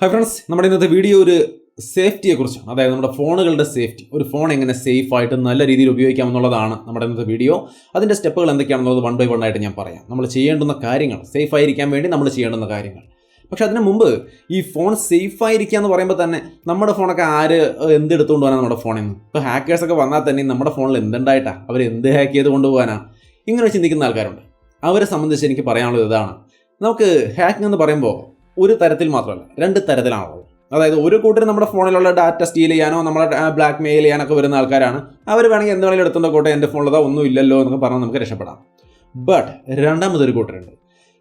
Hi friends, നമ്മുടെ ഇന്നത്തെ video ഒരു സേഫ്റ്റിയെ കുറിച്ചാണ്. അതായത് നമ്മുടെ ഫോണുകളുടെ സേഫ്റ്റി, ഒരു ഫോൺ എങ്ങനെ സേഫ് ആയിട്ട് നല്ല രീതിയിൽ ഉപയോഗിക്കാമെന്നുള്ളതാണ് നമ്മുടെ ഇന്നത്തെ വീഡിയോ. അതിൻ്റെ സ്റ്റെപ്പുകൾ എന്തൊക്കെയാണെന്നുള്ളത് വൺ ബൈ വൺ ആയിട്ട് ഞാൻ പറയാം. നമ്മൾ ചെയ്യേണ്ടുന്ന കാര്യങ്ങൾ, സേഫ് ആയിരിക്കാൻ വേണ്ടി നമ്മൾ ചെയ്യേണ്ടുന്ന കാര്യങ്ങൾ. പക്ഷെ അതിന് മുമ്പ് ഈ ഫോൺ സേഫ് ആയിരിക്കുക എന്ന് പറയുമ്പോൾ തന്നെ നമ്മുടെ ഫോണൊക്കെ ആര് എന്തെടുത്തുകൊണ്ട് പോകാനാണ് നമ്മുടെ ഫോണിൽ നിന്ന്? ഇപ്പോൾ ഹാക്കേഴ്സൊക്കെ വന്നാൽ തന്നെ നമ്മുടെ ഫോണിൽ എന്തുണ്ടായിട്ടാണ്, അവർ എന്ത് ഹാക്ക് ചെയ്ത് കൊണ്ടുപോകാനാണ്, ഇങ്ങനെ ചിന്തിക്കുന്ന ആൾക്കാരുണ്ട്. അവരെ സംബന്ധിച്ച് എനിക്ക് പറയാനുള്ളത് ഇതാണ്. നമുക്ക് ഹാക്കിംഗ് എന്ന് പറയുമ്പോൾ ഒരു തരത്തിൽ മാത്രമല്ല, രണ്ട് തരത്തിലാണുള്ളത്. അതായത് ഒരു കൂട്ടർ നമ്മുടെ ഫോണിലുള്ള ഡാറ്റ സ്റ്റീൽ ചെയ്യാനോ നമ്മളെ ബ്ലാക്ക് മെയിൽ ചെയ്യാനൊക്കെ വരുന്ന ആൾക്കാരാണ്. അവർ വേണമെങ്കിൽ എന്ത് വേണമെങ്കിലും എടുത്തുകൊണ്ട് കോട്ടെ, എൻ്റെ ഫോണിലതാ ഒന്നും ഇല്ലല്ലോ എന്നൊക്കെ പറഞ്ഞാൽ നമുക്ക് രക്ഷപ്പെടാം. ബട്ട് രണ്ടാമതൊരു കൂട്ടരുണ്ട്,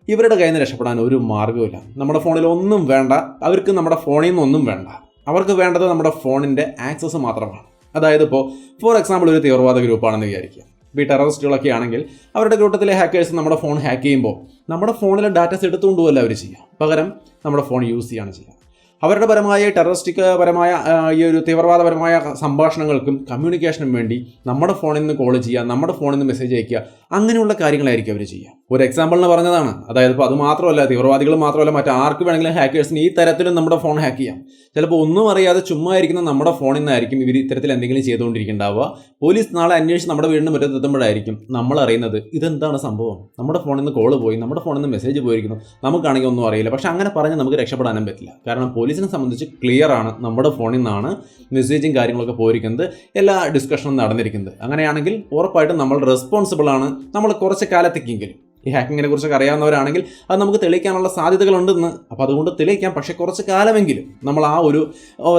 ഇവരുടെ കയ്യിൽ നിന്ന് രക്ഷപ്പെടാൻ ഒരു മാർഗ്ഗവുമില്ല. നമ്മുടെ ഫോണിൽ ഒന്നും വേണ്ട, അവർക്ക് നമ്മുടെ ഫോണിൽ നിന്നൊന്നും വേണ്ട. അവർക്ക് വേണ്ടത് നമ്മുടെ ഫോണിൻ്റെ ആക്സസ് മാത്രമാണ്. അതായത് ഇപ്പോൾ ഫോർ എക്സാമ്പിൾ ഒരു തീവ്രവാദ ഗ്രൂപ്പാണെന്ന് വിചാരിക്കുക. ഇപ്പോൾ ഈ ടെററിസ്റ്റുകളൊക്കെ ആണെങ്കിൽ അവരുടെ കൂട്ടത്തിലെ ഹാക്കേഴ്സ് നമ്മുടെ ഫോൺ ഹാക്ക് ചെയ്യുമ്പോൾ നമ്മുടെ ഫോണിലെ ഡാറ്റാസ് എടുത്തുകൊണ്ട് പോകല്ല അവർ ചെയ്യുക, പകരം നമ്മുടെ ഫോൺ യൂസ് ചെയ്യുകയാണ് ചെയ്യുക. അവരുടെ പരമായ ടെററിസ്റ്റിക് പരമായ ഈ ഒരു തീവ്രവാദപരമായ സംഭാഷണങ്ങൾക്കും കമ്മ്യൂണിക്കേഷനും വേണ്ടി നമ്മുടെ ഫോണിൽ നിന്ന് കോൾ ചെയ്യുക, നമ്മുടെ ഫോണിൽ നിന്ന് മെസ്സേജ് അയക്കുക, അങ്ങനെയുള്ള കാര്യങ്ങളായിരിക്കും അവർ ചെയ്യുക. ഒരു എക്സാമ്പിളിന് പറഞ്ഞതാണ്. അതായത് ഇപ്പോൾ അത് മാത്രമല്ല, തീവ്രവാദികൾ മാത്രമല്ല, മറ്റാർക്ക് വേണമെങ്കിലും ഹാക്കേഴ്സിന് ഈ തരത്തിലും നമ്മുടെ ഫോൺ ഹാക്ക് ചെയ്യാം. ചിലപ്പോൾ ഒന്നും അറിയാതെ ചുമ്മാ ഇരിക്കുന്ന നമ്മുടെ ഫോണിൽ നിന്നായിരിക്കും ഇവർ ഇത്തരത്തിൽ എന്തെങ്കിലും ചെയ്തുകൊണ്ടിരിക്കുന്നുണ്ടാവുക. പോലീസ് നാളെ അന്വേഷിച്ച് നമ്മുടെ വീടിന് മുറ്റത്തെത്തുമ്പോഴായിരിക്കും നമ്മൾ അറിയുന്നത് ഇതെന്താണ് സംഭവം, നമ്മുടെ ഫോണിൽ നിന്ന് കോൾ പോയി, നമ്മുടെ ഫോണിൽ നിന്ന് മെസ്സേജ് പോയിരിക്കുന്നു, നമുക്കാണെങ്കിൽ ഒന്നും അറിയില്ല. പക്ഷേ അങ്ങനെ പറഞ്ഞ് നമുക്ക് രക്ഷപ്പെടാനും പറ്റില്ല. കാരണം പോലീസിനെ സംബന്ധിച്ച് ക്ലിയർ ആണ്, നമ്മുടെ ഫോണിൽ നിന്നാണ് മെസ്സേജും കാര്യങ്ങളൊക്കെ പോയിരിക്കുന്നത്, എല്ലാ ഡിസ്കഷനും നടന്നിരിക്കുന്നത്. അങ്ങനെയാണെങ്കിൽ ഉറപ്പായിട്ടും നമ്മൾ റെസ്പോൺസിബിൾ ആണ്. നമ്മൾ കുറച്ച് കാലത്തേക്കെങ്കിലും ഈ ഹാക്കിങ്ങിനെ കുറിച്ചൊക്കെ അറിയാവുന്നവരാണെങ്കിൽ അത് നമുക്ക് തെളിയിക്കാനുള്ള സാധ്യതകളുണ്ടെന്ന്. അപ്പോൾ അതുകൊണ്ട് തെളിയിക്കാം, പക്ഷേ കുറച്ച് കാലമെങ്കിലും നമ്മൾ ആ ഒരു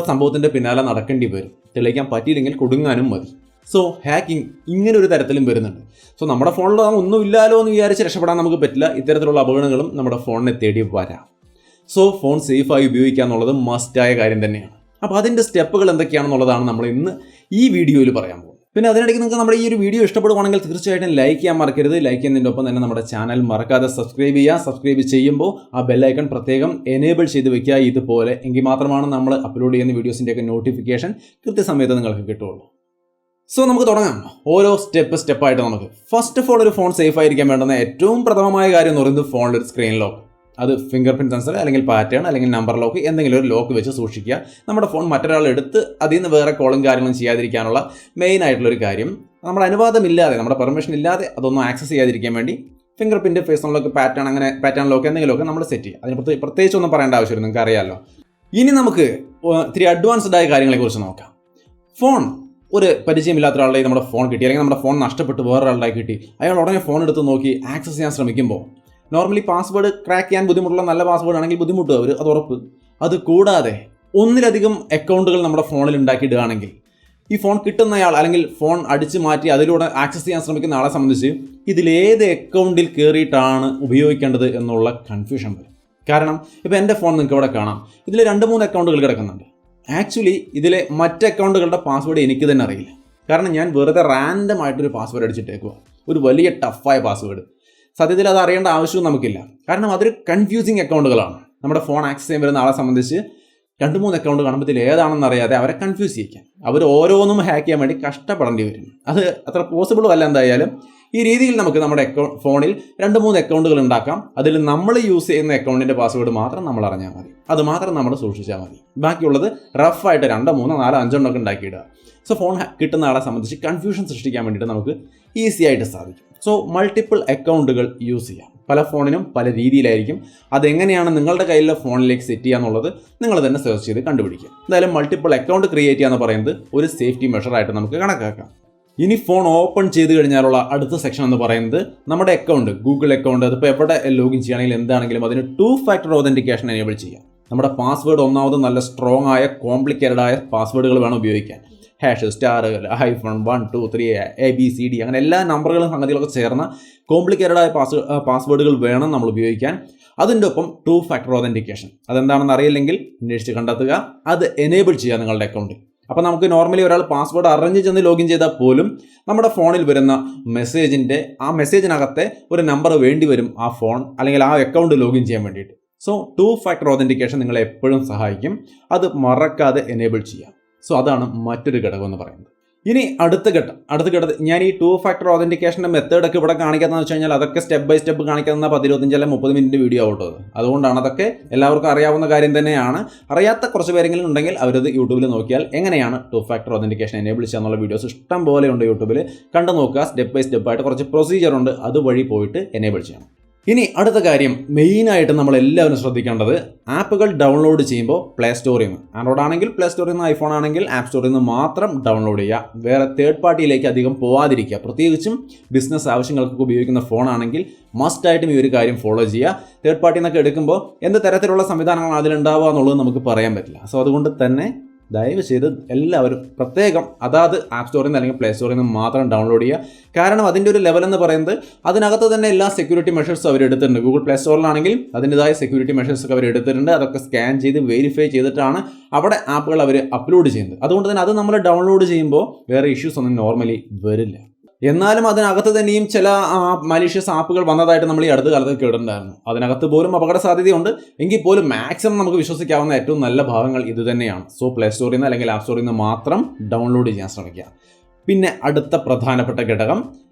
സംഭവത്തിൻ്റെ പിന്നാലെ നടക്കേണ്ടി വരും. തെളിയിക്കാൻ പറ്റിയില്ലെങ്കിൽ കൊടുങ്ങാനും മതി. സോ ഹാക്കിംഗ് ഇങ്ങനെ ഒരു തരത്തിലും വരുന്നുണ്ട്. സോ നമ്മുടെ ഫോണിൽ ഒന്നും ഇല്ലാലോ എന്ന് വിചാരിച്ച് രക്ഷപ്പെടാൻ നമുക്ക് പറ്റില്ല. ഇത്തരത്തിലുള്ള അപകടങ്ങളും നമ്മുടെ ഫോണിനെ തേടി വരാം. സോ ഫോൺ സേഫായി ഉപയോഗിക്കുക എന്നുള്ളത് മസ്റ്റായ കാര്യം തന്നെയാണ്. അപ്പോൾ അതിൻ്റെ സ്റ്റെപ്പുകൾ എന്തൊക്കെയാണെന്നുള്ളതാണ് നമ്മൾ ഇന്ന് ഈ വീഡിയോയിൽ പറയാൻ പോകുന്നത്. പിന്നെ അതിനിടയ്ക്ക് നിങ്ങൾക്ക് നമ്മുടെ ഈ ഒരു വീഡിയോ ഇഷ്ടപ്പെടുവാണെങ്കിൽ തീർച്ചയായിട്ടും ലൈക്ക് ചെയ്യാൻ മറക്കരുത്. ലൈക്ക് ചെയ്യുന്നതിൻ്റെ ഒപ്പം തന്നെ നമ്മുടെ ചാനൽ മറക്കാതെ സബ്സ്ക്രൈബ് ചെയ്യുക. സബ്സ്ക്രൈബ് ചെയ്യുമ്പോൾ ആ ബെല്ലൈക്കൺ പ്രത്യേകം എനേബിൾ ചെയ്ത് വെക്കുക. ഇതുപോലെ എങ്കിൽ മാത്രമാണ് നമ്മൾ അപ്ലോഡ് ചെയ്യുന്ന വീഡിയോസിൻ്റെയൊക്കെ നോട്ടിഫിക്കേഷൻ കൃത്യസമയത്ത് നിങ്ങൾക്ക് കിട്ടുള്ളൂ. സോ നമുക്ക് തുടങ്ങാം. ഓരോ സ്റ്റെപ്പായിട്ട് നമുക്ക് ഫസ്റ്റ് ഓഫ് ഓൾ ഒരു ഫോൺ സേഫ് ആയിരിക്കാൻ വേണ്ടുന്ന ഏറ്റവും പ്രഥമമായ കാര്യം എന്ന് പറയുന്നത് ഫോണിലൊരു സ്ക്രീൻ ലോക്ക്. അത് ഫിംഗർ പ്രിൻറ്റ് സെൻസർ അല്ലെങ്കിൽ പാറ്റേൺ അല്ലെങ്കിൽ നമ്പർ ലോക്ക്, എന്തെങ്കിലും ഒരു ലോക്ക് വെച്ച് സൂക്ഷിക്കുക. നമ്മുടെ ഫോൺ മറ്റൊരാൾ എടുത്ത് അതിൽ നിന്ന് വേറെ കോളും കാര്യങ്ങളും ചെയ്യാതിരിക്കാനുള്ള മെയിൻ ആയിട്ടുള്ളൊരു കാര്യം, നമ്മുടെ അനുവാദമില്ലാതെ, നമ്മുടെ പെർമിഷൻ ഇല്ലാതെ അതൊന്നും ആക്സസ് ചെയ്യാതിരിക്കാൻ വേണ്ടി fingerprint, face lock, pattern, അങ്ങനെ പാറ്റേൺ ലോക്ക് എന്തെങ്കിലുമൊക്കെ നമ്മൾ സെറ്റ് ചെയ്യുക. അതിന് പ്രത്യേകിച്ച് ഒന്നും പറയേണ്ട ആവശ്യമില്ല, നിങ്ങൾക്ക് അറിയാമല്ലോ. ഇനി നമുക്ക് ഇത്തിരി അഡ്വാൻസ്ഡ് ആയ കാര്യങ്ങളെക്കുറിച്ച് നോക്കാം. ഫോൺ ഒരു പരിചയമില്ലാത്ത ഒരാളുടെ നമ്മുടെ ഫോൺ കിട്ടി, അല്ലെങ്കിൽ നമ്മുടെ ഫോൺ നഷ്ടപ്പെട്ട് വേറൊരാളുടെ കിട്ടി, അയാൾ ഉടനെ ഫോൺ എടുത്ത് നോക്കി ആക്സസ് ചെയ്യാൻ ശ്രമിക്കുമ്പോൾ നോർമലി പാസ്വേഡ് ക്രാക്ക് ചെയ്യാൻ ബുദ്ധിമുട്ടുള്ള നല്ല പാസ്വേഡ് ആണെങ്കിൽ ബുദ്ധിമുട്ടും അവർ, അത് ഉറപ്പ്. അത് കൂടാതെ ഒന്നിലധികം അക്കൗണ്ടുകൾ നമ്മുടെ ഫോണിൽ ഉണ്ടാക്കിയിടുകയാണെങ്കിൽ ഈ ഫോൺ കിട്ടുന്നയാൾ അല്ലെങ്കിൽ ഫോൺ അടിച്ചു മാറ്റി അതിലൂടെ ആക്സസ് ചെയ്യാൻ ശ്രമിക്കുന്ന ആളെ സംബന്ധിച്ച് ഇതിലേത് അക്കൗണ്ടിൽ കയറിയിട്ടാണ് ഉപയോഗിക്കേണ്ടത് എന്നുള്ള കൺഫ്യൂഷൻ വരും. കാരണം ഇപ്പോൾ എൻ്റെ ഫോൺ നിങ്ങൾക്ക് ഇവിടെ കാണാം, ഇതിൽ 2-3 അക്കൗണ്ടുകൾ കിടക്കുന്നുണ്ട്. ആക്ച്വലി ഇതിലെ മറ്റ് അക്കൗണ്ടുകളുടെ പാസ്വേഡ് എനിക്ക് തന്നെ അറിയില്ല. കാരണം ഞാൻ വെറുതെ റാൻഡം ആയിട്ടൊരു പാസ്വേഡ് അടിച്ചിട്ടേക്കുക, ഒരു വലിയ ടഫായ പാസ്വേഡ്. സത്യത്തിൽ അത് അറിയേണ്ട ആവശ്യവും നമുക്കില്ല. കാരണം അതൊരു കൺഫ്യൂസിങ് അക്കൗണ്ടുകളാണ്. നമ്മുടെ ഫോൺ ആക്സസ് ചെയ്യാൻ വരുന്ന ആളെ സംബന്ധിച്ച് 2-3 അക്കൗണ്ട് കാണുമ്പോൾ ഇതിൽ ഏതാണെന്ന് അറിയാതെ അവരെ കൺഫ്യൂസ് ചെയ്യിക്കാൻ, അവർ ഓരോന്നും ഹാക്ക് ചെയ്യാൻ വേണ്ടി കഷ്ടപ്പെടേണ്ടി വരും. അത് അത്ര പോസിബിളും അല്ല. എന്തായാലും ഈ രീതിയിൽ നമുക്ക് നമ്മുടെ ഫോണിൽ 2-3 അക്കൗണ്ടുകൾ ഉണ്ടാക്കാം. അതിൽ നമ്മൾ യൂസ് ചെയ്യുന്ന അക്കൗണ്ടിൻ്റെ പാസ്വേഡ് മാത്രം നമ്മൾ അറിഞ്ഞാൽ മതി, അത് മാത്രം നമ്മൾ സൂക്ഷിച്ചാൽ മതി. ബാക്കിയുള്ളത് റഫായിട്ട് 2, 3, 4, 5 ഒക്കെ ഉണ്ടാക്കിയിടുക. സോ ഫോൺ കിട്ടുന്ന ആളെ സംബന്ധിച്ച് കൺഫ്യൂഷൻ സൃഷ്ടിക്കാൻ വേണ്ടിയിട്ട് നമുക്ക് ഈസി ആയിട്ട് സാധിക്കും. സോ മൾട്ടിപ്പിൾ അക്കൗണ്ടുകൾ യൂസ് ചെയ്യാം. പല ഫോണിനും പല രീതിയിലായിരിക്കും. അതെങ്ങനെയാണ് നിങ്ങളുടെ കയ്യിലുള്ള ഫോണിലേക്ക് സെറ്റ് ചെയ്യുക എന്നുള്ളത് നിങ്ങൾ തന്നെ സെർച്ച് ചെയ്ത് കണ്ടുപിടിക്കുക. എന്തായാലും മൾട്ടിപ്പിൾ അക്കൗണ്ട് ക്രിയേറ്റ് ചെയ്യുക എന്ന് പറയുന്നത് ഒരു സേഫ്റ്റി മെഷറായിട്ട് നമുക്ക് കണക്കാക്കാം. ഇനി ഫോൺ ഓപ്പൺ ചെയ്ത് കഴിഞ്ഞാലുള്ള അടുത്ത സെക്ഷൻ എന്ന് പറയുന്നത് നമ്മുടെ അക്കൗണ്ട്, ഗൂഗിൾ അക്കൗണ്ട്, അതിപ്പോൾ എവിടെ ലോഗിൻ ചെയ്യുകയാണെങ്കിലും എന്താണെങ്കിലും അതിന് 2 ഫാക്ടർ ഒതൻറ്റിക്കേഷൻ എനേബിൾ ചെയ്യാം. നമ്മുടെ പാസ്വേഡ് ഒന്നാമത് നല്ല സ്ട്രോങ് ആയ കോംപ്ലിക്കേറ്റഡ് ആയ പാസ്വേഡുകൾ വേണം ഉപയോഗിക്കാൻ. #, -1 2 3 ABCD അങ്ങനെ എല്ലാ നമ്പറുകളും സംഗതികളൊക്കെ ചേർന്ന കോംപ്ലിക്കേറ്റഡ് ആയ പാസ്വേഡുകൾ വേണം നമ്മൾ ഉപയോഗിക്കാൻ. അതിൻ്റെ ഒപ്പം 2 ഫാക്ടർ ഒതൻറ്റിക്കേഷൻ, അതെന്താണെന്ന് അറിയില്ലെങ്കിൽ അന്വേഷിച്ച് കണ്ടെത്തുക, അത് എനേബിൾ ചെയ്യുക നിങ്ങളുടെ അക്കൗണ്ടിൽ. അപ്പോൾ നമുക്ക് നോർമലി ഒരാൾ പാസ്വേഡ് അറിഞ്ഞ് ചെന്ന് ലോഗിൻ ചെയ്താൽ പോലും നമ്മുടെ ഫോണിൽ വരുന്ന ആ മെസ്സേജിനകത്തെ ഒരു നമ്പർ വേണ്ടി വരും ആ ഫോൺ അല്ലെങ്കിൽ ആ അക്കൗണ്ട് ലോഗിൻ ചെയ്യാൻ വേണ്ടിയിട്ട്. സോ 2 ഫാക്ടർ ഒതൻറ്റിക്കേഷൻ നിങ്ങളെ എപ്പോഴും സഹായിക്കും. അത് മറക്കാതെ എനേബിൾ ചെയ്യാം. സോ അതാണ് മറ്റൊരു ഘടകം എന്ന് പറയുന്നത്. ഇനി അടുത്ത ഘട്ടം ഞാൻ ഈ 2 ഫാക്ടർ ഓതന്റിക്കേഷൻ്റെ മെത്തേഡൊക്കെ ഇവിടെ കാണിക്കാമെന്ന് വെച്ച് കഴിഞ്ഞാൽ അതൊക്കെ സ്റ്റെപ്പ് ബൈ സ്റ്റെപ്പ് കാണിക്കുന്ന 15 അല്ലെങ്കിൽ 30 മിനിറ്റ് വീഡിയോ ആവട്ടത്. അതുകൊണ്ടാണ് അതൊക്കെ എല്ലാവർക്കും അറിയാവുന്ന കാര്യം തന്നെയാണ്. അറിയാത്ത കുറച്ച് പേരെങ്കിലും ഉണ്ടെങ്കിൽ അവരത് യൂട്യൂബിൽ നോക്കിയാൽ എങ്ങനെയാണ് 2 ഫാക്ടർ ഓതന്റിക്കേഷൻ എനേബിൾ ചെയ്യാന്നുള്ള വീഡിയോസ് ഇഷ്ടം പോലെ ഉണ്ട് യൂട്യൂബിൽ. കണ്ടു നോക്കുക. സ്റ്റെപ്പ് ബൈ സ്റ്റെപ്പായിട്ട് കുറച്ച് പ്രൊസീജിയർ ഉണ്ട്, അതുവഴി പോയിട്ട് എനേബിൾ ചെയ്യണം. ഇനി അടുത്ത കാര്യം മെയിനായിട്ട് നമ്മൾ എല്ലാവരും ശ്രദ്ധിക്കേണ്ടത്, ആപ്പുകൾ ഡൗൺലോഡ് ചെയ്യുമ്പോൾ പ്ലേ സ്റ്റോറിൽ നിന്ന്, ആൻഡ്രോയിഡ് ആണെങ്കിൽ പ്ലേ സ്റ്റോറിൽ നിന്ന്, ഐഫോൺ ആണെങ്കിൽ ആപ്പ് സ്റ്റോറിൽ നിന്ന് മാത്രം ഡൗൺലോഡ് ചെയ്യുക. വേറെ തേർഡ് പാർട്ടിയിലേക്ക് അധികം പോകാതിരിക്കുക. പ്രത്യേകിച്ചും ബിസിനസ് ആവശ്യങ്ങൾക്കൊക്കെ ഉപയോഗിക്കുന്ന ഫോണാണെങ്കിൽ മസ്റ്റായിട്ടും ഈ ഒരു കാര്യം ഫോളോ ചെയ്യുക. തേർഡ് പാർട്ടിയിൽ നിന്നൊക്കെ എടുക്കുമ്പോൾ എന്ത് തരത്തിലുള്ള സംവിധാനങ്ങളാണ് അതിലുണ്ടാവുക എന്നുള്ളത് നമുക്ക് പറയാൻ പറ്റില്ല. സോ അതുകൊണ്ട് തന്നെ ദയവ് ചെയ്ത് എല്ലാവരും പ്രത്യേകം അതാത് ആപ്പ് സ്റ്റോറിൽ നിന്ന് അല്ലെങ്കിൽ പ്ലേ സ്റ്റോറിൽ നിന്ന് മാത്രം ഡൗൺലോഡ് ചെയ്യുക. കാരണം അതിൻ്റെ ഒരു ലെവൽ എന്ന് പറയുന്നത് അതിനകത്ത് തന്നെ എല്ലാ സെക്യൂരിറ്റി മെഷേഴ്സും അവർ എടുത്തിട്ടുണ്ട്. ഗൂഗിൾ പ്ലേ സ്റ്റോറിലാണെങ്കിൽ അതിൻ്റെതായ സെക്യൂരിറ്റി മെഷേഴ്സ് ഒക്കെ അവർ എടുത്തിട്ടുണ്ട്. അതൊക്കെ സ്കാൻ ചെയ്ത് വെരിഫൈ ചെയ്തിട്ടാണ് അവിടെ ആപ്പുകൾ അവർ അപ്ലോഡ് ചെയ്യുന്നത്. അതുകൊണ്ട് തന്നെ അത് നമ്മൾ ഡൗൺലോഡ് ചെയ്യുമ്പോൾ വേറെ ഇഷ്യൂസ് ഒന്നും നോർമലി വരില്ല. എന്നാലും അതിനകത്ത് തന്നെയും ചില മലീഷ്യസ് ആപ്പുകൾ വന്നതായിട്ട് നമ്മൾ ഈ അടുത്ത കാലത്ത് കേട്ടിട്ടുണ്ടായിരുന്നു. അതിനകത്ത് പോലും അപകട സാധ്യതയുണ്ട്. എങ്കിൽ പോലും മാക്സിമം നമുക്ക് വിശ്വസിക്കാവുന്ന ഏറ്റവും നല്ല ഭാഗങ്ങൾ ഇത് തന്നെയാണ്. സോ പ്ലേ സ്റ്റോറിൽ നിന്ന് അല്ലെങ്കിൽ ആപ്പ് സ്റ്റോറിൽ നിന്ന് മാത്രം ഡൗൺലോഡ് ചെയ്യാൻ ശ്രമിക്കുക. പിന്നെ അടുത്ത പ്രധാനപ്പെട്ട ഘടകം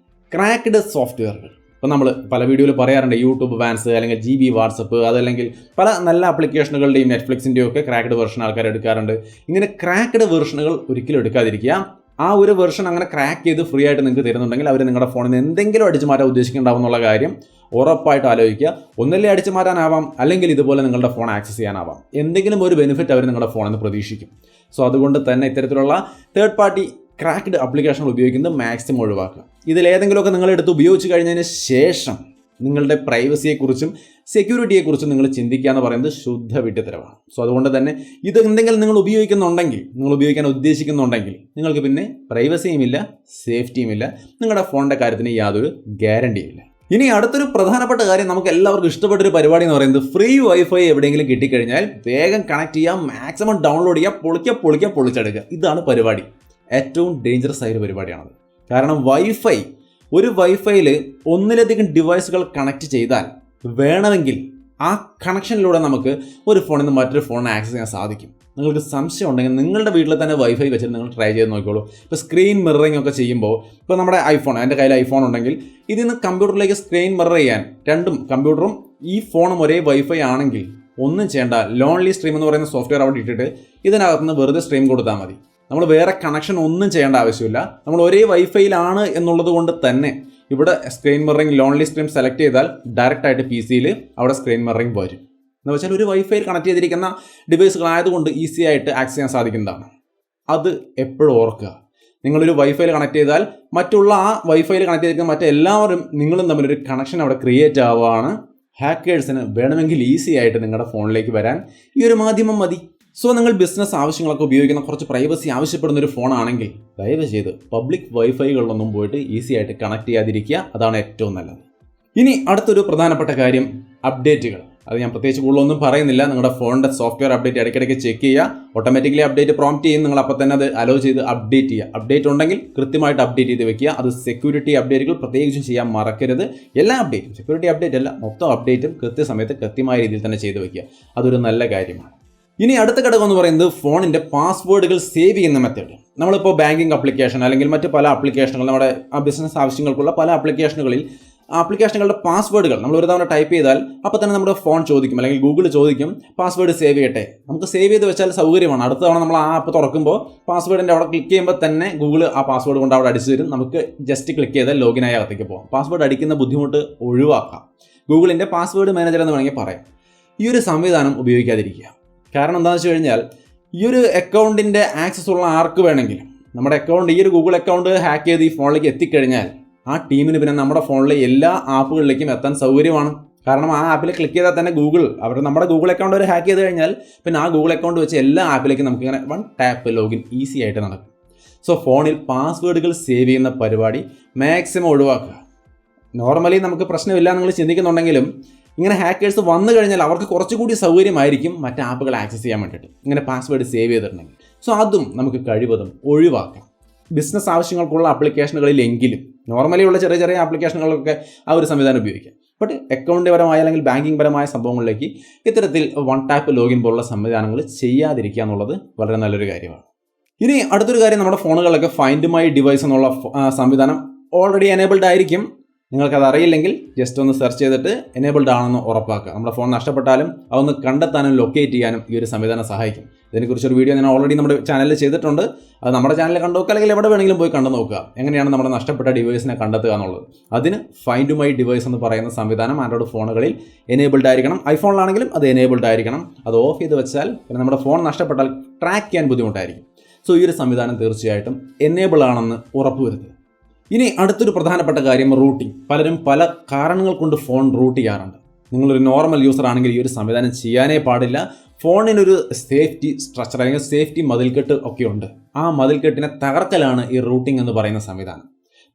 ക്രാക്ക്ഡ് സോഫ്റ്റ്വെയറുകൾ. ഇപ്പോൾ നമ്മൾ പല വീഡിയോയിൽ പറയാറുണ്ട്, യൂട്യൂബ് വാൻസ് അല്ലെങ്കിൽ GB വാട്സപ്പ്, അതല്ലെങ്കിൽ പല നല്ല ആപ്ലിക്കേഷനുകളുടെയും നെറ്റ്ഫ്ലിക്സിൻ്റെയും ഒക്കെ ക്രാക്ക്ഡ് വെർഷൻ ആൾക്കാർ എടുക്കാറുണ്ട്. ഇങ്ങനെ ക്രാക്ക്ഡ് വെർഷനുകൾ ഒരിക്കലും എടുക്കാതിരിക്കുക. ആ ഒരു വെർഷൻ അങ്ങനെ ക്രാക്ക് ചെയ്ത് ഫ്രീ ആയിട്ട് നിങ്ങൾക്ക് തരുന്നുണ്ടെങ്കിൽ അവർ നിങ്ങളുടെ ഫോണിൽ നിന്ന് എന്തെങ്കിലും അടിച്ചു മാറ്റാൻ ഉദ്ദേശിക്കുന്നുണ്ടാവും എന്നുള്ള കാര്യം ഉറപ്പായിട്ട് ആലോചിക്കുക. ഒന്നല്ലേ അടിച്ചു മാറ്റാനാവാം, അല്ലെങ്കിൽ ഇതുപോലെ നിങ്ങളുടെ ഫോൺ ആക്സസ് ചെയ്യാനാവാം. എന്തെങ്കിലും ഒരു ബെനിഫിറ്റ് അവർ നിങ്ങളുടെ ഫോണിൽ നിന്ന് പ്രതീക്ഷിക്കും. സോ അതുകൊണ്ട് തന്നെ ഇത്തരത്തിലുള്ള തേർഡ് പാർട്ടി ക്രാക്ക്ഡ് ആപ്ലിക്കേഷനുകൾ ഉപയോഗിക്കുന്നത് മാക്സിമം ഒഴിവാക്കുക. ഇതിലേതെങ്കിലുമൊക്കെ നിങ്ങളെടുത്ത് ഉപയോഗിച്ച് കഴിഞ്ഞതിന് ശേഷം നിങ്ങളുടെ പ്രൈവസിയെക്കുറിച്ചും സെക്യൂരിറ്റിയെക്കുറിച്ചും നിങ്ങൾ ചിന്തിക്കുക എന്ന് പറയുന്നത് ശുദ്ധ വിഡ്ഢിത്തരമാണ്. സോ അതുകൊണ്ട് തന്നെ ഇത് എന്തെങ്കിലും നിങ്ങൾ ഉപയോഗിക്കുന്നുണ്ടെങ്കിൽ, നിങ്ങൾ ഉപയോഗിക്കാൻ ഉദ്ദേശിക്കുന്നുണ്ടെങ്കിൽ നിങ്ങൾക്ക് പിന്നെ പ്രൈവസിയും ഇല്ല, സേഫ്റ്റിയും ഇല്ല, നിങ്ങളുടെ ഫോണിൻ്റെ കാര്യത്തിന് യാതൊരു ഗ്യാരണ്ടിയും ഇല്ല. ഇനി അടുത്തൊരു പ്രധാനപ്പെട്ട കാര്യം, നമുക്ക് എല്ലാവർക്കും ഇഷ്ടപ്പെട്ടൊരു പരിപാടി എന്ന് പറയുന്നത് ഫ്രീ വൈഫൈ എവിടെയെങ്കിലും കിട്ടിക്കഴിഞ്ഞാൽ വേഗം കണക്ട് ചെയ്യുക, മാക്സിമം ഡൗൺലോഡ് ചെയ്യുക, പൊളിച്ചെടുക്കുക. ഇതാണ് പരിപാടി. ഏറ്റവും ഡേഞ്ചറസ് ആയൊരു പരിപാടിയാണത്. കാരണം ഒരു വൈഫൈയിൽ ഒന്നിലധികം ഡിവൈസുകൾ കണക്ട് ചെയ്താൽ വേണമെങ്കിൽ ആ കണക്ഷനിലൂടെ നമുക്ക് ഒരു ഫോണിൽ നിന്ന് മറ്റൊരു ഫോണിനെ ആക്സസ് ചെയ്യാൻ സാധിക്കും. നിങ്ങൾക്ക് സംശയം ഉണ്ടെങ്കിൽ നിങ്ങളുടെ വീട്ടിൽ തന്നെ വൈഫൈ വെച്ചിട്ട് നിങ്ങൾ ട്രൈ ചെയ്ത് നോക്കിക്കോളൂ. ഇപ്പോൾ സ്ക്രീൻ മിററിംഗ് ഒക്കെ ചെയ്യുമ്പോൾ, ഇപ്പോൾ നമ്മുടെ എൻ്റെ കയ്യിൽ ഐഫോൺ ഉണ്ടെങ്കിൽ ഇതിൽ നിന്ന് കമ്പ്യൂട്ടറിലേക്ക് സ്ക്രീൻ മിറർ ചെയ്യാൻ, രണ്ടും കമ്പ്യൂട്ടറും ഈ ഫോണും ഒരേ വൈഫൈ ആണെങ്കിൽ ഒന്നും ചെയ്യേണ്ട, ലോൺലി സ്ട്രീം എന്ന് പറയുന്ന സോഫ്റ്റ്വെയർ അവിടെ ഇട്ടിട്ട് ഇതിനകത്തുനിന്ന് വെറുതെ സ്ട്രീം കൊടുത്താൽ മതി. നമ്മൾ വേറെ കണക്ഷൻ ഒന്നും ചെയ്യേണ്ട ആവശ്യമില്ല. നമ്മൾ ഒരേ വൈഫൈയിലാണ് എന്നുള്ളത് കൊണ്ട് തന്നെ ഇവിടെ screen mirroring lonely stream select ചെയ്താൽ ഡയറക്റ്റായിട്ട് PC-യിൽ അവിടെ സ്ക്രീൻ മിററിംഗ് വരും. എന്ന് വെച്ചാൽ ഒരു വൈഫൈയിൽ കണക്ട് ചെയ്തിരിക്കുന്ന ഡിവൈസുകളായതുകൊണ്ട് ഈസി ആയിട്ട് ആക്സസ് ചെയ്യാൻ സാധിക്കുന്നതാണ്. അത് എപ്പോഴും ഓർക്കുക. നിങ്ങളൊരു വൈഫൈയിൽ കണക്ട് ചെയ്താൽ മറ്റുള്ള ആ വൈഫൈയിൽ കണക്ട് ചെയ്തിരിക്കുന്ന മറ്റെല്ലാവരും നിങ്ങളും തമ്മിലൊരു കണക്ഷൻ അവിടെ ക്രിയേറ്റ് ആവുകയാണ്. ഹാക്കേഴ്സിന് വേണമെങ്കിൽ ഈസി ആയിട്ട് നിങ്ങളുടെ ഫോണിലേക്ക് വരാൻ ഈ ഒരു മാധ്യമം മതി. സോ നിങ്ങൾ ബിസിനസ് ആവശ്യങ്ങളൊക്കെ ഉപയോഗിക്കുന്ന കുറച്ച് പ്രൈവസി ആവശ്യപ്പെടുന്ന ഒരു ഫോണാണെങ്കിൽ ദയവ് ചെയ്ത് പബ്ലിക് വൈഫൈകളിലൊന്നും പോയിട്ട് ഈസി ആയിട്ട് കണക്ട് ചെയ്യാതിരിക്കുക. അതാണ് ഏറ്റവും നല്ലത്. ഇനി അടുത്തൊരു പ്രധാനപ്പെട്ട കാര്യം, അപ്ഡേറ്റുകൾ. അത് ഞാൻ പ്രത്യേകിച്ച് കൂടുതലൊന്നും പറയുന്നില്ല. നിങ്ങളുടെ ഫോണിൻ്റെ സോഫ്റ്റ്വെയർ അപ്ഡേറ്റ് ഇടയ്ക്കിടയ്ക്ക് ചെക്ക് ചെയ്യുക. ഓട്ടോമാറ്റിക്കലി അപ്ഡേറ്റ് പ്രോംപ്റ്റ് ചെയ്യും. നിങ്ങൾ അപ്പോൾ തന്നെ അത് അലോ ചെയ്ത് അപ്ഡേറ്റ് ചെയ്യുക. അപ്ഡേറ്റ് ഉണ്ടെങ്കിൽ കൃത്യമായിട്ട് അപ്ഡേറ്റ് ചെയ്ത് വെക്കുക. അത് സെക്യൂരിറ്റി അപ്ഡേറ്റുകൾ പ്രത്യേകിച്ചും ചെയ്യാൻ മറക്കരുത്. എല്ലാ അപ്ഡേറ്റും, സെക്യൂരിറ്റി അപ്ഡേറ്റ് അല്ല, മൊത്തം അപ്ഡേറ്റും കൃത്യസമയത്ത് കൃത്യമായ രീതിയിൽ തന്നെ ചെയ്ത് വെക്കുക. അതൊരു നല്ല കാര്യമാണ്. ഇനി അടുത്ത ഘടകം എന്ന് പറയുന്നത് ഫോണിൻ്റെ പാസ്വേഡുകൾ സേവ് ചെയ്യുന്ന മെത്തേഡ്. നമ്മളിപ്പോൾ ബാങ്കിങ് ആപ്ലിക്കേഷൻ അല്ലെങ്കിൽ മറ്റ് പല ആപ്ലിക്കേഷനുകൾ, നമ്മുടെ ബിസിനസ് ആവശ്യങ്ങൾക്കുള്ള പല ആപ്ലിക്കേഷനുകളുടെ പാസ്വേഡുകൾ നമ്മൾ ഒരു തവണ ടൈപ്പ് ചെയ്താൽ അപ്പോൾ തന്നെ നമ്മുടെ ഫോൺ ചോദിക്കും, അല്ലെങ്കിൽ ഗൂഗിൾ ചോദിക്കും, പാസ്വേഡ് സേവ് ചെയ്യട്ടെ. നമുക്ക് സേവ് ചെയ്ത് വെച്ചാൽ സൗകര്യമാണ്. അടുത്ത തവണ നമ്മൾ ആ ആപ്പ് തുറക്കുമ്പോൾ പാസ്വേഡിൻ്റെ അവിടെ ക്ലിക്ക് ചെയ്യുമ്പോൾ തന്നെ ഗൂഗിൾ ആ പാസ്വേഡ് കൊണ്ട് അവിടെ അടിച്ചു തരും. നമുക്ക് ജസ്റ്റ് ക്ലിക്ക് ചെയ്താൽ ലോഗിനായി അകത്തേക്ക് പോകാം. പാസ്വേഡ് അടിക്കുന്ന ബുദ്ധിമുട്ട് ഒഴിവാക്കാം. ഗൂഗിളിൻ്റെ പാസ്വേഡ് മാനേജർ എന്ന് വേണമെങ്കിൽ പറയാം. ഈ ഒരു സംവിധാനം ഉപയോഗിക്കാതിരിക്കുക. കാരണം എന്താണെന്ന് വെച്ച് കഴിഞ്ഞാൽ ഈ ഒരു അക്കൗണ്ടിൻ്റെ ആക്സസ് ഉള്ള ആർക്ക് വേണമെങ്കിലും നമ്മുടെ അക്കൗണ്ട്, ഈ ഒരു ഗൂഗിൾ അക്കൗണ്ട് ഹാക്ക് ചെയ്ത് ഈ ഫോണിലേക്ക് എത്തിക്കഴിഞ്ഞാൽ ആ ടീമിന് പിന്നെ നമ്മുടെ ഫോണിലെ എല്ലാ ആപ്പുകളിലേക്കും എത്താൻ സൗകര്യമാണ്. കാരണം ആ ആപ്പിൽ ക്ലിക്ക് ചെയ്താൽ തന്നെ നമ്മുടെ ഗൂഗിൾ അക്കൗണ്ട് ഒരു ഹാക്ക് ചെയ്ത് കഴിഞ്ഞാൽ പിന്നെ ആ ഗൂഗിൾ അക്കൗണ്ട് വെച്ച് എല്ലാ ആപ്പിലേക്കും നമുക്കിങ്ങനെ 1 ടാപ്പ് ലോഗിൻ ഈസി ആയിട്ട് നടക്കും. സോ ഫോണിൽ പാസ്വേഡുകൾ സേവ് ചെയ്യുന്ന പരിപാടി മാക്സിമം ഒഴിവാക്കുക. നോർമലി നമുക്ക് പ്രശ്നമില്ല നിങ്ങൾ ചിന്തിക്കുന്നുണ്ടെങ്കിലും ഇങ്ങനെ ഹാക്കേഴ്സ് വന്നു കഴിഞ്ഞാൽ അവർക്ക് കുറച്ചുകൂടി സൗകര്യമായിരിക്കും മറ്റ് ആപ്പുകൾ ആക്സസ് ചെയ്യാൻ വേണ്ടിയിട്ട് ഇങ്ങനെ പാസ്വേഡ് സേവ് ചെയ്തിട്ടുണ്ടെങ്കിൽ. സോ അതും നമുക്ക് കഴിവതും ഒഴിവാക്കാം. ബിസിനസ് ആവശ്യങ്ങൾക്കുള്ള ആപ്ലിക്കേഷനുകളിലെങ്കിലും, നോർമലി ഉള്ള ചെറിയ ചെറിയ ആപ്ലിക്കേഷനുകളൊക്കെ ആ ഒരു സംവിധാനം ഉപയോഗിക്കാം. ബട്ട് അക്കൗണ്ട് പരമായ അല്ലെങ്കിൽ ബാങ്കിങ് പരമായ സംഭവങ്ങളിലേക്ക് ഇത്തരത്തിൽ 1 ടാപ്പ് ലോഗിൻ പോലുള്ള സംവിധാനങ്ങൾ ചെയ്യാതിരിക്കുക എന്നുള്ളത് വളരെ നല്ലൊരു കാര്യമാണ്. ഇനി അടുത്തൊരു കാര്യം, നമ്മുടെ ഫോണുകളിലൊക്കെ ഫൈൻഡ് മൈ ഡിവൈസ് എന്നുള്ള സംവിധാനം ഓൾറെഡി എനേബിൾഡ് ആയിരിക്കും. നിങ്ങൾക്കത് അറിയില്ലെങ്കിൽ ജസ്റ്റ് ഒന്ന് സെർച്ച് ചെയ്തിട്ട് എനേബിൾഡ് ആണെന്ന് ഉറപ്പാക്കുക. നമ്മുടെ ഫോൺ നഷ്ടപ്പെട്ടാലും അതൊന്ന് കണ്ടെത്താനും ലൊക്കേറ്റ് ചെയ്യാനും ഈ ഒരു സംവിധാനം സഹായിക്കും. ഇതിനെക്കുറിച്ചൊരു വീഡിയോ ഞാൻ ഓൾറെഡി നമ്മുടെ ചാനലിൽ ചെയ്തിട്ടുണ്ട്. അത് നമ്മുടെ ചാനലിൽ കണ്ടു നോക്കുക, അല്ലെങ്കിൽ എവിടെ വേണമെങ്കിലും പോയി കണ്ടു നോക്കുക എങ്ങനെയാണ് നമ്മുടെ നഷ്ടപ്പെട്ട ഡിവൈസിനെ കണ്ടെത്തുക എന്നുള്ളത്. അതിന് ഫൈൻഡ് മൈ ഡിവൈസ് എന്ന് പറയുന്ന സംവിധാനം ആൻഡ്രോയിഡ് ഫോണുകളിൽ എനേബിൾഡ് ആയിരിക്കണം. ഐഫോണിലാണെങ്കിലും അത് എനേബിൾഡ് ആയിരിക്കണം. അത് ഓഫ് ചെയ്ത് വെച്ചാൽ പിന്നെ നമ്മുടെ ഫോൺ നഷ്ടപ്പെട്ടാൽ ട്രാക്ക് ചെയ്യാൻ ബുദ്ധിമുട്ടായിരിക്കും. സോ ഈ ഒരു സംവിധാനം തീർച്ചയായിട്ടും എനേബിൾ ആണെന്ന് ഉറപ്പുവരുത്തുക. ഇനി അടുത്തൊരു പ്രധാനപ്പെട്ട കാര്യം, റൂട്ടിംഗ്. പലരും പല കാരണങ്ങൾ കൊണ്ട് ഫോൺ റൂട്ട് ചെയ്യാറുണ്ട്. നിങ്ങളൊരു നോർമൽ യൂസർ ആണെങ്കിൽ ഈ ഒരു സംവിധാനം ചെയ്യാനേ പാടില്ല. ഫോണിനൊരു സേഫ്റ്റി സ്ട്രക്ചർ അല്ലെങ്കിൽ സേഫ്റ്റി മതിൽക്കെട്ട് ഒക്കെ ഉണ്ട്. ആ മതിൽക്കെട്ടിനെ തകർക്കലാണ് ഈ റൂട്ടിംഗ് എന്ന് പറയുന്ന സംവിധാനം.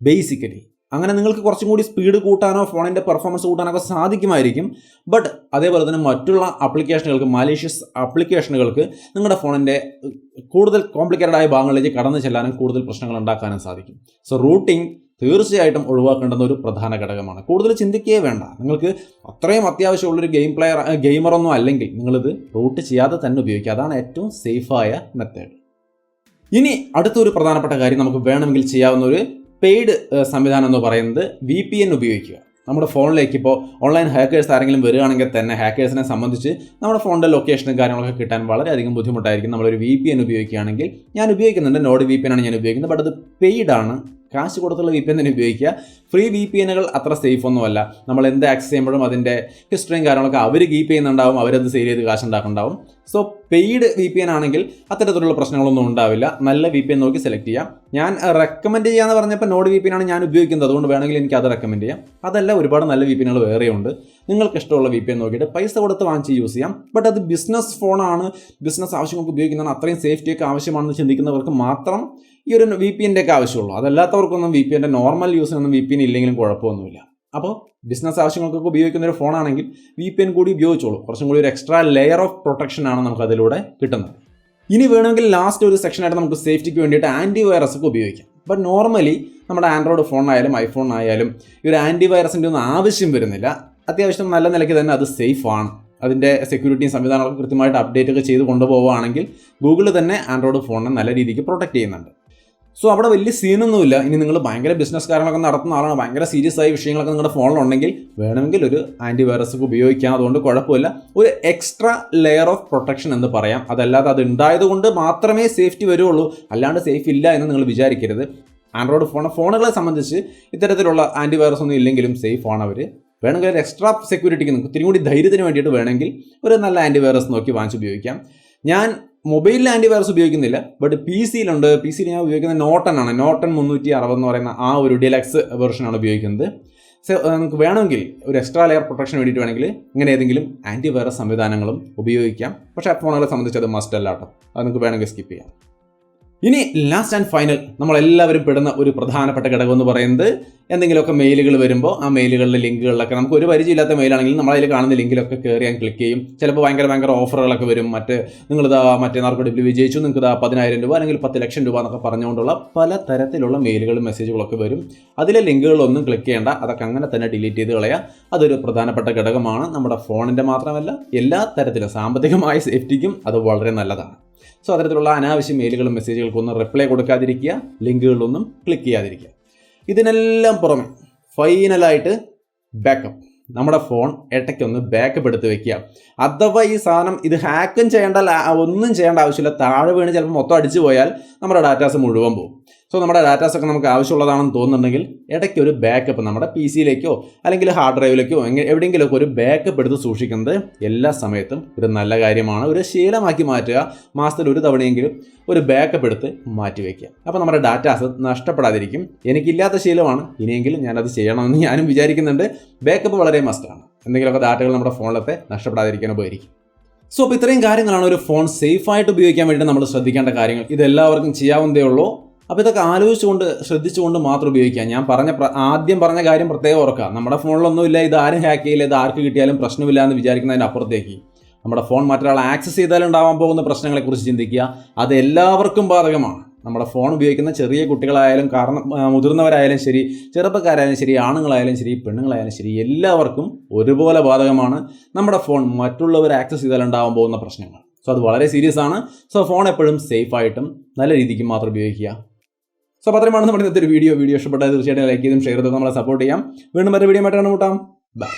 ബേസിക്കലി അങ്ങനെ നിങ്ങൾക്ക് കുറച്ചും കൂടി സ്പീഡ് കൂട്ടാനോ ഫോണിൻ്റെ പെർഫോമൻസ് കൂട്ടാനോ ഒക്കെ സാധിക്കുമായിരിക്കും. ബട്ട് അതേപോലെ തന്നെ മറ്റുള്ള ആപ്ലിക്കേഷനുകൾക്ക്, മാലീഷ്യസ് ആപ്ലിക്കേഷനുകൾക്ക് നിങ്ങളുടെ ഫോണിൻ്റെ കൂടുതൽ കോംപ്ലിക്കേറ്റഡ് ആയ ഭാഗങ്ങളിലേക്ക് കടന്നു ചെല്ലാനും കൂടുതൽ പ്രശ്നങ്ങൾ ഉണ്ടാക്കാനും സാധിക്കും. സോ റൂട്ടിംഗ് തീർച്ചയായിട്ടും ഒഴിവാക്കേണ്ടുന്ന ഒരു പ്രധാന ഘടകമാണ്. കൂടുതൽ ചിന്തിക്കുകയേ വേണ്ട. നിങ്ങൾക്ക് അത്രയും അത്യാവശ്യമുള്ളൊരു ഗെയിമറൊന്നും അല്ലെങ്കിൽ നിങ്ങളിത് റൂട്ട് ചെയ്യാതെ തന്നെ ഉപയോഗിക്കുക. അതാണ് ഏറ്റവും സേഫായ മെത്തേഡ്. ഇനി അടുത്തൊരു പ്രധാനപ്പെട്ട കാര്യം, നമുക്ക് വേണമെങ്കിൽ ചെയ്യാവുന്ന ഒരു പെയ്ഡ് സംവിധാനം എന്ന് പറയുന്നത് VPN ഉപയോഗിക്കുക. നമ്മുടെ ഫോണിലേക്ക് ഇപ്പോൾ ഓൺലൈൻ ഹാക്കേഴ്സ് ആരെങ്കിലും വരികയാണെങ്കിൽ തന്നെ ഹാക്കേഴ്സിനെ സംബന്ധിച്ച് നമ്മുടെ ഫോണിൻ്റെ ലൊക്കേഷനും കാര്യങ്ങളൊക്കെ കിട്ടാൻ വളരെയധികം ബുദ്ധിമുട്ടായിരിക്കും. നമ്മളൊരു VPN ഉപയോഗിക്കുകയാണെങ്കിൽ, ഞാൻ ഉപയോഗിക്കുന്നുണ്ട്, നോഡ് VPN ആണ് ഞാൻ ഉപയോഗിക്കുന്നത്. ബട്ട് അത് പെയ്ഡാണ്, കാശ് കൊടുത്തുള്ള VPN തന്നെ ഉപയോഗിക്കുക. ഫ്രീ VPNകൾ അത്ര സേഫ് ഒന്നുമല്ല. നമ്മൾ എന്ത് ആക്സസ് ചെയ്യുമ്പോഴും അതിൻ്റെ ഹിസ്റ്ററിയും കാര്യങ്ങളൊക്കെ അവർ കീപ്പ് ചെയ്യുന്നുണ്ടാവും, അവരത് സെയിൽ ചെയ്ത് കാശ് ഉണ്ടാക്കുന്നുണ്ടാവും. സോ പെയ്ഡ് VPN ആണെങ്കിൽ അത്തരത്തിലുള്ള പ്രശ്നങ്ങളൊന്നും ഉണ്ടാവില്ല. നല്ല VPN നോക്കി സെലക്ട് ചെയ്യാം. ഞാൻ റെക്കമെൻഡ് ചെയ്യാന്ന് പറഞ്ഞപ്പോൾ നോഡ് VPN ആണ് ഞാൻ ഉപയോഗിക്കുന്നത്, അതുകൊണ്ട് വേണമെങ്കിൽ എനിക്ക് അത് റെക്കമെൻഡ് ചെയ്യാം. അതല്ല, ഒരുപാട് നല്ല VPNകൾ വേറെയുണ്ട്. നിങ്ങൾക്ക് ഇഷ്ടമുള്ള VPN നോക്കിയിട്ട് പൈസ കൊടുത്ത് വാങ്ങിച്ച് യൂസ് ചെയ്യാം. ബട്ട് അത് ബിസിനസ് ഫോണാണ്, ബിസിനസ് ആവശ്യങ്ങൾക്ക് ഉപയോഗിക്കുന്നതാണ്, അത്രയും സേഫ്റ്റിയൊക്കെ ആവശ്യമാണെന്ന് ചിന്തിക്കുന്നവർക്ക് മാത്രം ഈ ഒരു VPNൻ്റെ ഒക്കെ ആവശ്യമുള്ളൂ. അതല്ലാത്തവർക്കൊന്നും VPNൻ്റെ നോർമൽ യൂസിനൊന്നും VPN ഇല്ലെങ്കിലും കുഴപ്പമൊന്നുമില്ല. അപ്പോൾ ബിസിനസ് ആവശ്യങ്ങൾക്കൊക്കെ ഉപയോഗിക്കുന്ന ഒരു ഫോണാണെങ്കിൽ VPN കൂടി ഉപയോഗിച്ചോളൂ. കുറച്ചും കൂടി ഒരു എക്സ്ട്രാ ലെയർ ഓഫ് പ്രൊട്ടക്ഷൻ ആണ് നമുക്ക് അതിലൂടെ കിട്ടുന്നത്. ഇനി വേണമെങ്കിൽ ലാസ്റ്റ് ഒരു സെക്ഷനായിട്ട് നമുക്ക് സേഫ്റ്റിക്ക് വേണ്ടിയിട്ട് ആൻറ്റിവൈറസ് ഒക്കെ ഉപയോഗിക്കാം. ബട്ട് നോർമലി നമ്മുടെ ആൻഡ്രോയിഡ് ഫോണായാലും ഐഫോൺ ആയാലും ഈ ഒരു ആൻറ്റിവൈറസിൻ്റെ ഒന്നും ആവശ്യം വരുന്നില്ല. അത്യാവശ്യം നല്ല നിലയ്ക്ക് തന്നെ അത് സേഫാണ്. അതിൻ്റെ സെക്യൂരിറ്റിയും സംവിധാനങ്ങളൊക്കെ കൃത്യമായിട്ട് അപ്ഡേറ്റ് ഒക്കെ ചെയ്ത് കൊണ്ടുപോവുകയാണെങ്കിൽ ഗൂഗിൾ തന്നെ ആൻഡ്രോയിഡ് ഫോണിനെ നല്ല രീതിക്ക് പ്രൊട്ടക്റ്റ് ചെയ്യുന്നുണ്ട്. സോ അവിടെ വലിയ സീനൊന്നുമില്ല. ഇനി നിങ്ങൾ ഭയങ്കര ബിസിനസ് കാര്യങ്ങളൊക്കെ നടത്തുന്ന ആളാണ്, ഭയങ്കര സീരിയസ് ആയ വിഷയങ്ങളൊക്കെ നിങ്ങളുടെ ഫോണിലുണ്ടെങ്കിൽ വേണമെങ്കിൽ ഒരു ആൻറ്റിവൈറസ് ഒക്കെ ഉപയോഗിക്കാം. അതുകൊണ്ട് കുഴപ്പമില്ല. ഒരു എക്സ്ട്രാ ലെയർ ഓഫ് പ്രൊട്ടക്ഷൻ എന്ന് പറയാം. അതല്ലാതെ അത് ഉണ്ടായത് കൊണ്ട് മാത്രമേ സേഫ്റ്റി വരുള്ളൂ, അല്ലാണ്ട് സേഫ് ഇല്ല എന്ന് നിങ്ങൾ വിചാരിക്കരുത്. ആൻഡ്രോയിഡ് ഫോണുകളെ സംബന്ധിച്ച് ഇത്തരത്തിലുള്ള ആൻറ്റിവൈറസ് ഒന്നും ഇല്ലെങ്കിലും സേഫ് ആണ് അവർ. വേണമെങ്കിൽ ഒരു എക്സ്ട്രാ സെക്യൂരിറ്റിക്ക് നിങ്ങൾക്ക് ഇത്തിരി കൂടി ധൈര്യത്തിന് വേണ്ടിയിട്ട് വേണമെങ്കിൽ ഒരു നല്ല ആൻറ്റിവൈറസ് നോക്കി വാങ്ങിച്ച് ഉപയോഗിക്കാം. ഞാൻ മൊബൈലിൽ ആൻറ്റിവൈറസ് ഉപയോഗിക്കുന്നില്ല, ബട്ട് PC-യിൽ ഞാൻ ഉപയോഗിക്കുന്നത് നോട്ടൺ ആണ്. നോട്ടൺ 360 എന്ന് പറയുന്ന ആ ഒരു ഡിലക്സ് വെർഷനാണ് ഉപയോഗിക്കുന്നത്. സോ നമുക്ക് വേണമെങ്കിൽ ഒരു എക്സ്ട്രാ ലെയർ പ്രൊട്ടക്ഷൻ വേണ്ടിയിട്ട് വേണമെങ്കിൽ ഇങ്ങനെ ഏതെങ്കിലും ആൻറ്റിവൈറസ് സംവിധാനങ്ങളും ഉപയോഗിക്കാം. പക്ഷേ ഫോണുകളെ സംബന്ധിച്ച് അത് മസ്റ്റ് അല്ല കേട്ടോ, അത് നമുക്ക് വേണമെങ്കിൽ സ്കിപ്പ് ചെയ്യാം. ഇനി ലാസ്റ്റ് ആൻഡ് ഫൈനൽ, നമ്മളെല്ലാവരും പെടുന്ന ഒരു പ്രധാനപ്പെട്ട ഘടകം എന്ന് പറയുന്നത്, എന്തെങ്കിലുമൊക്കെ മെയിലുകൾ വരുമ്പോൾ ആ മെയിലുകളിലെ ലിങ്കുകളിലൊക്കെ നമുക്ക് ഒരു പരിചയമില്ലാത്ത മെയിലാണെങ്കിൽ നമ്മളതിൽ കാണുന്ന ലിങ്കിലൊക്കെ കയറി ഞാൻ ക്ലിക്ക് ചെയ്യും. ചിലപ്പോൾ ഭയങ്കര ഓഫറുകളൊക്കെ വരും. നിങ്ങളിതാ മറ്റേ വിജയിച്ചു, നിങ്ങൾക്ക് ഇതാ 10,000 രൂപ അല്ലെങ്കിൽ 10 ലക്ഷം രൂപ എന്നൊക്കെ പറഞ്ഞുകൊണ്ടുള്ള പല തരത്തിലുള്ള മെയിലുകളും മെസ്സേജുകളൊക്കെ വരും. അതിലെ ലിങ്കുകളൊന്നും ക്ലിക്ക് ചെയ്യേണ്ട, അതൊക്കെ അങ്ങനെ തന്നെ ഡിലീറ്റ് ചെയ്ത് കളയുക. അതൊരു പ്രധാനപ്പെട്ട ഘടകമാണ്. നമ്മുടെ ഫോണിൻ്റെ മാത്രമല്ല എല്ലാ തരത്തിലും സാമ്പത്തികമായ സേഫ്റ്റിക്കും അത് വളരെ നല്ലതാണ്. സോ അത്തരത്തിലുള്ള അനാവശ്യ മെയിലുകളും മെസ്സേജുകൾക്കൊന്നും റിപ്ലൈ കൊടുക്കാതിരിക്കുക, ലിങ്കുകളിലൊന്നും ക്ലിക്ക് ചെയ്യാതിരിക്കുക. ഇതിനെല്ലാം പുറമെ ഫൈനലായിട്ട് ബാക്കപ്പ്. നമ്മുടെ ഫോൺ ഇടയ്ക്കൊന്ന് ബാക്കപ്പ് എടുത്ത് വെക്കുക. അഥവാ ഈ സാധനം ഇത് ഹാക്കും ചെയ്യേണ്ട, ഒന്നും ചെയ്യേണ്ട ആവശ്യമില്ല, താഴെ വീണ് ചിലപ്പോൾ മൊത്തം അടിച്ചു പോയാൽ നമ്മുടെ ഡാറ്റാസ് മുഴുവൻ പോകും. സോ നമ്മുടെ ഡാറ്റാസൊക്കെ നമുക്ക് ആവശ്യമുള്ളതാണെന്ന് തോന്നുന്നുണ്ടെങ്കിൽ ഇടയ്ക്ക് ഒരു ബാക്കപ്പ് നമ്മുടെ PC-യിലേക്കോ അല്ലെങ്കിൽ ഹാർഡ് ഡ്രൈവിലേക്കോ എവിടെയെങ്കിലുമൊക്കെ ഒരു ബാക്കപ്പ് എടുത്ത് സൂക്ഷിക്കുന്നത് എല്ലാ സമയത്തും ഒരു നല്ല കാര്യമാണ്. ഒരു ശീലമാക്കി മാറ്റുക. മാസത്തിൽ ഒരു തവണയെങ്കിലും ഒരു ബാക്കപ്പ് എടുത്ത് മാറ്റി വയ്ക്കുക. അപ്പോൾ നമ്മുടെ ഡാറ്റാസ് നഷ്ടപ്പെടാതിരിക്കും. എനിക്കില്ലാത്ത ശീലമാണ്, ഇനിയെങ്കിലും ഞാനത് ചെയ്യണമെന്ന് ഞാനും വിചാരിക്കുന്നുണ്ട്. ബാക്കപ്പ് വളരെ മസ്റ്റാണ്. എന്തെങ്കിലുമൊക്കെ ഡാറ്റകൾ നമ്മുടെ ഫോണിലത്തെ നഷ്ടപ്പെടാതിരിക്കാൻ ഉപകരിക്കും. സോ അപ്പോൾ ഇത്രയും കാര്യങ്ങളാണ് ഒരു ഫോൺ സേഫായിട്ട് ഉപയോഗിക്കാൻ വേണ്ടി നമ്മൾ ശ്രദ്ധിക്കേണ്ട കാര്യങ്ങൾ. ഇതെല്ലാവർക്കും ചെയ്യാവുന്നതേ ഉള്ളൂ. അപ്പോൾ ഇതൊക്കെ ആലോചിച്ചുകൊണ്ട് ശ്രദ്ധിച്ചുകൊണ്ട് മാത്രം ഉപയോഗിക്കാം. ഞാൻ ആദ്യം പറഞ്ഞ കാര്യം പ്രത്യേകം ഓർക്കുക. നമ്മുടെ ഫോണിലൊന്നുമില്ല, ഇത് ആരും ഹാക്ക് ചെയ്യില്ല, ഇത് ആർക്ക് കിട്ടിയാലും പ്രശ്നമില്ല എന്ന് വിചാരിക്കുന്നതിൻ്റെ അപ്പുറത്തേക്ക് നമ്മുടെ ഫോൺ മറ്റൊരാൾ ആക്സസ് ചെയ്താലും ഉണ്ടാവാൻ പോകുന്ന പ്രശ്നങ്ങളെക്കുറിച്ച് ചിന്തിക്കുക. അത് എല്ലാവർക്കും ബാധകമാണ്. നമ്മുടെ ഫോൺ ഉപയോഗിക്കുന്ന ചെറിയ കുട്ടികളായാലും മുതിർന്നവരായാലും ശരി, ചെറുപ്പക്കാരായാലും ശരി, ആണുങ്ങളായാലും ശരി, പെണ്ണുങ്ങളായാലും ശരി, എല്ലാവർക്കും ഒരുപോലെ ബാധകമാണ് നമ്മുടെ ഫോൺ മറ്റുള്ളവർ ആക്സസ് ചെയ്താൽ ഉണ്ടാവാൻ പോകുന്ന പ്രശ്നങ്ങൾ. സോ അത് വളരെ സീരിയസ് ആണ്. സോ ഫോൺ എപ്പോഴും സേഫായിട്ടും നല്ല രീതിക്ക് മാത്രം ഉപയോഗിക്കുക. സോ അപ്പോൾ അത്രയുമാണ് നമ്മുടെ ഇന്നത്തെ ഒരു വീഡിയോ ഇഷ്ടപ്പെട്ടാൽ തീർച്ചയായിട്ടും ലൈക്ക് ചെയ്തും ഷെയർ ചെയ്തും നമ്മളെ സപ്പോർട്ട് ചെയ്യാം. വീണ്ടും മറ്റൊരു വീഡിയോ ആയിട്ട് കണ്ടുമുട്ടാം. ബൈ.